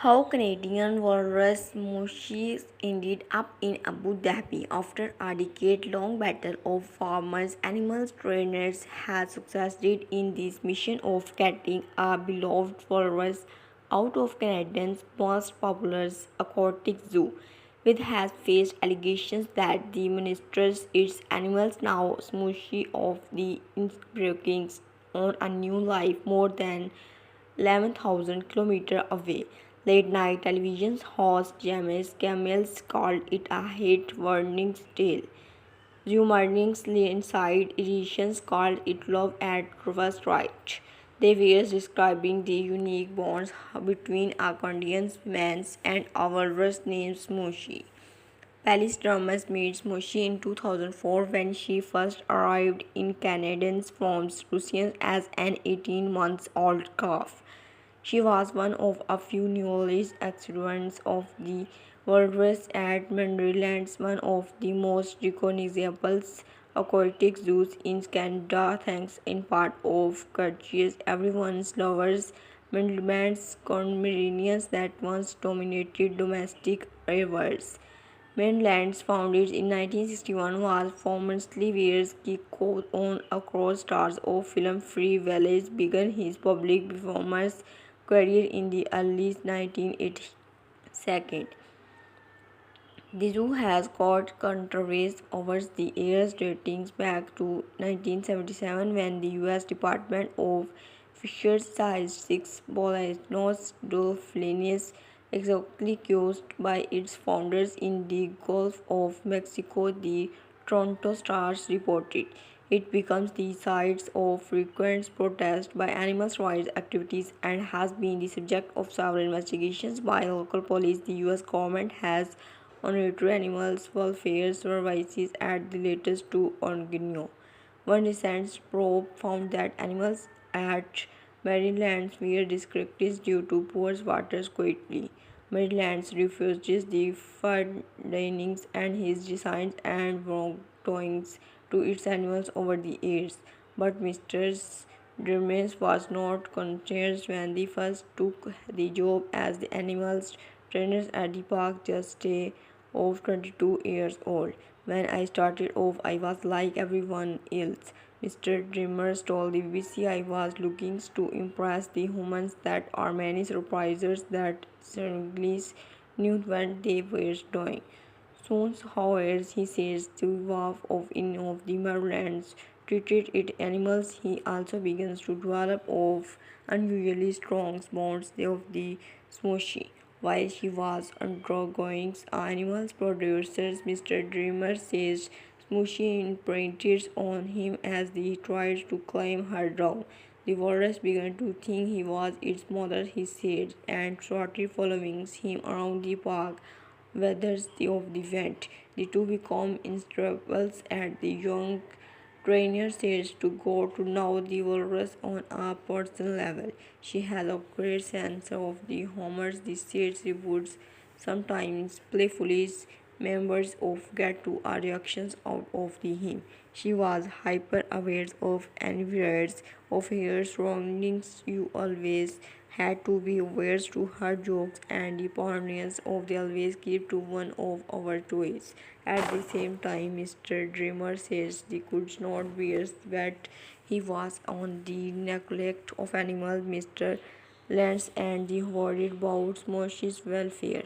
How Canadian walrus Smooshi ended up in Abu Dhabi after a decade-long battle of farmers animals trainers has succeeded in this mission of getting a beloved walrus out of Canada's most popular aquatic zoo, which has faced allegations that the monsters its animals now Smooshi of the embarking on a new life more than 11,000 kilometers away. Late night television host James Camels called it a hate warning tale. Zoomer's inside editions called it love at first sight. They were describing the unique bonds between a Canadian man and a walrus named Smooshi. Palace Dramas met Smooshi in 2004 when she first arrived in Canadian farms Russian as an 18-month-old calf. She was one of a few newly experienced of the walrus at Mandarin's, one of the most recognizable aquatic zoos in Canada, thanks in part of courteous everyone's lovers Mandarin's convenience that once dominated domestic rivers. Mainlands, founded in 1961, was formerly where the co-owned across stars of film Free Village began his public performance career in the early 1980s. Second, the zoo has got controversy over the years dating back to 1977 when the U.S. Department of Fisheries seized six bottlenose dolphins exotically caught by its founders in the Gulf of Mexico, the Toronto Stars reported. It becomes the site of frequent protests by animal rights activities and has been the subject of several investigations by local police. The US government has monitored animal welfare services at the latest to Onginio. One recent probe found that animals at Maryland's were discouraged due to poor water quality. Maryland's refuses the findings and his designs and wrongdoings to its animals over the years. But Mr. Dermes was not content when they first took the job as the animals trainers at the park just a of 22 years old. When I started off, I was like everyone else. Mr. Dreamers told the BBC I was looking to impress the humans that are many surprises that English knew what they were doing. Soon, however, he says the wife of in of the Marylands treated it animals. He also begins to develop of unusually strong bonds of the Smooshi. While she was undergoing animals producers, Mr. Dreamer says Smooshi imprinted on him as he tried to climb her down. The walrus began to think he was its mother, he said, and started following him around the park weathers of the event. The two become inseparables at the young trainer says to go to know the walrus on a personal level. She has a great sense of the humor. The says rewards sometimes playfully members of get to a reactions out of the him. She was hyper aware of environments of her surroundings. You always had to be aware to her jokes and the opinions of the always keep to one of our toys. At the same time, Mr. Dreamer says he could not bear that he was on the neglect of animals, Mr. Lance and the worried about Smoshy's welfare.